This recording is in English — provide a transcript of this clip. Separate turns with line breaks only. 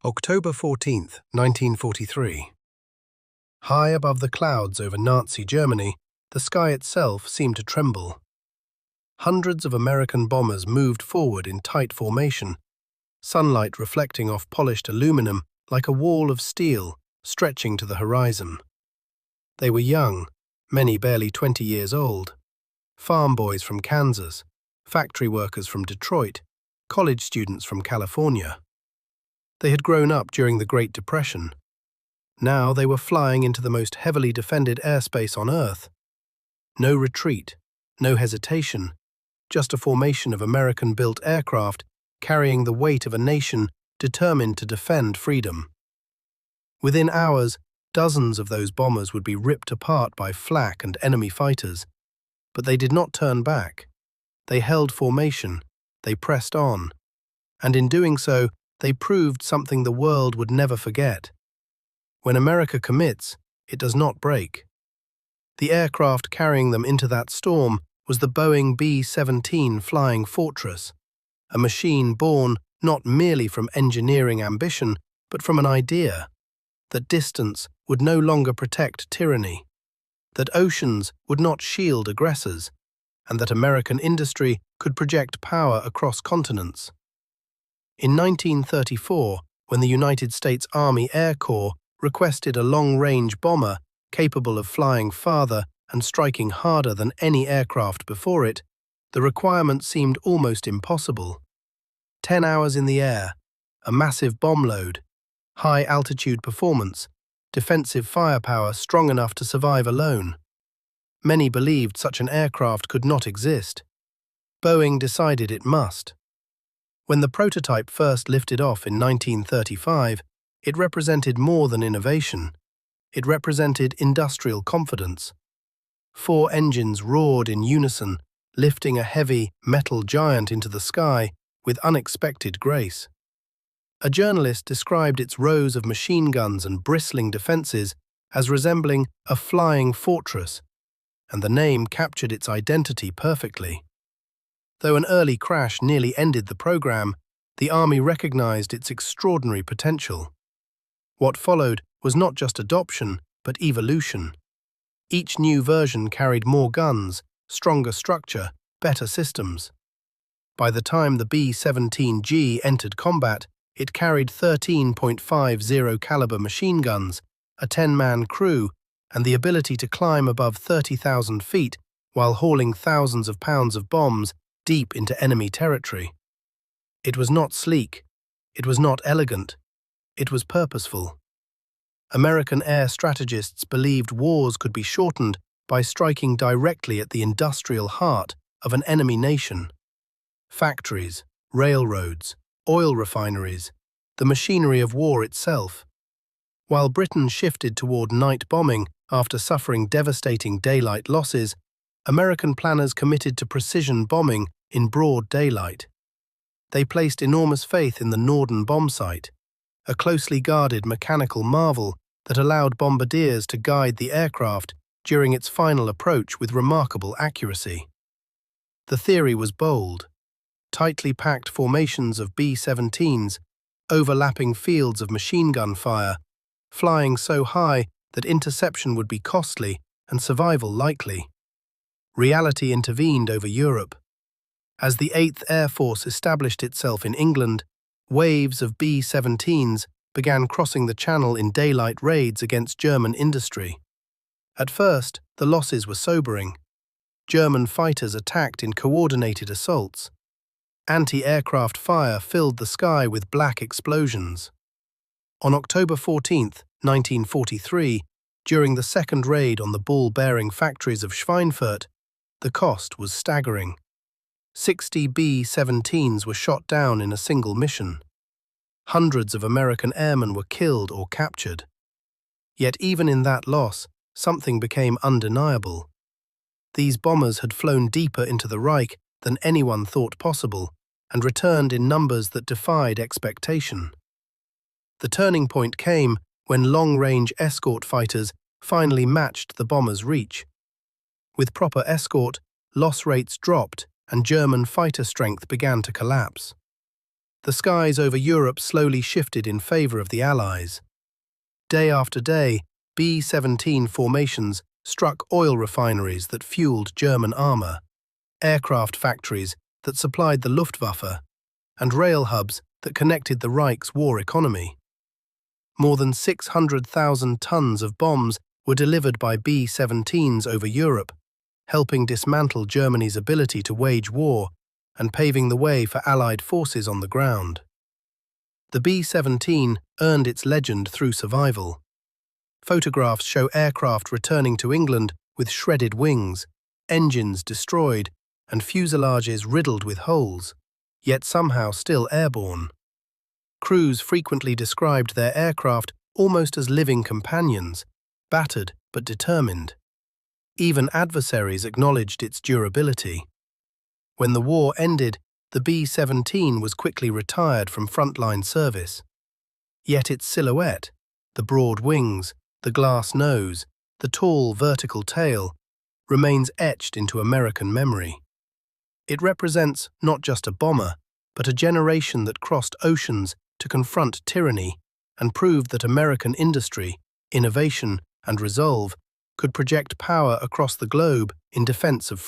October 14th, 1943. High above the clouds over Nazi Germany, the sky itself seemed to tremble. Hundreds of American bombers moved forward in tight formation, sunlight reflecting off polished aluminum like a wall of steel stretching to the horizon. They were young, many barely 20 years old, farm boys from Kansas, factory workers from Detroit, college students from California. They had grown up during the Great Depression. Now they were flying into the most heavily defended airspace on Earth. No retreat, no hesitation, just a formation of American-built aircraft carrying the weight of a nation determined to defend freedom. Within hours, dozens of those bombers would be ripped apart by flak and enemy fighters. But they did not turn back. They held formation, they pressed on, and in doing so, they proved something the world would never forget. When America commits, it does not break. The aircraft carrying them into that storm was the Boeing B-17 Flying Fortress, a machine born not merely from engineering ambition, but from an idea that distance would no longer protect tyranny, that oceans would not shield aggressors, and that American industry could project power across continents. In 1934, when the United States Army Air Corps requested a long-range bomber capable of flying farther and striking harder than any aircraft before it, the requirement seemed almost impossible. 10 hours in the air, a massive bomb load, high-altitude performance, defensive firepower strong enough to survive alone. Many believed such an aircraft could not exist. Boeing decided it must. When the prototype first lifted off in 1935, it represented more than innovation. It represented industrial confidence. 4 engines roared in unison, lifting a heavy, metal giant into the sky with unexpected grace. A journalist described its rows of machine guns and bristling defenses as resembling a flying fortress, and the name captured its identity perfectly. Though an early crash nearly ended the program, the Army recognized its extraordinary potential. What followed was not just adoption, but evolution. Each new version carried more guns, stronger structure, better systems. By the time the B-17G entered combat, it carried 13.50 caliber machine guns, a 10-man crew, and the ability to climb above 30,000 feet while hauling thousands of pounds of bombs deep into enemy territory. It was not sleek, it was not elegant, it was purposeful. American air strategists believed wars could be shortened by striking directly at the industrial heart of an enemy nation. Factories, railroads, oil refineries, the machinery of war itself. While Britain shifted toward night bombing after suffering devastating daylight losses, American planners committed to precision bombing in broad daylight. They placed enormous faith in the Norden bomb sight, a closely guarded mechanical marvel that allowed bombardiers to guide the aircraft during its final approach with remarkable accuracy. The theory was bold: tightly packed formations of B-17s, overlapping fields of machine gun fire, flying so high that interception would be costly and survival likely. Reality intervened over Europe. As the 8th Air Force established itself in England, waves of B-17s began crossing the Channel in daylight raids against German industry. At first, the losses were sobering. German fighters attacked in coordinated assaults. Anti-aircraft fire filled the sky with black explosions. On October 14, 1943, during the second raid on the ball-bearing factories of Schweinfurt, the cost was staggering. 60 B-17s were shot down in a single mission. Hundreds of American airmen were killed or captured. Yet even in that loss, something became undeniable. These bombers had flown deeper into the Reich than anyone thought possible, and returned in numbers that defied expectation. The turning point came when long-range escort fighters finally matched the bombers' reach. With proper escort, loss rates dropped and German fighter strength began to collapse. the skies over Europe slowly shifted in favor of the Allies. Day after day, B-17 formations struck oil refineries that fueled German armor, aircraft factories that supplied the Luftwaffe, and rail hubs that connected the Reich's war economy. More than 600,000 tons of bombs were delivered by B-17s over Europe, helping dismantle Germany's ability to wage war and paving the way for Allied forces on the ground. The B-17 earned its legend through survival. Photographs show aircraft returning to England with shredded wings, engines destroyed, and fuselages riddled with holes, yet somehow still airborne. Crews frequently described their aircraft almost as living companions, battered but determined. Even adversaries acknowledged its durability. When the war ended, the B-17 was quickly retired from frontline service. Yet its silhouette, the broad wings, the glass nose, the tall vertical tail, remains etched into American memory. It represents not just a bomber, but a generation that crossed oceans to confront tyranny and proved that American industry, innovation, and resolve could project power across the globe in defense of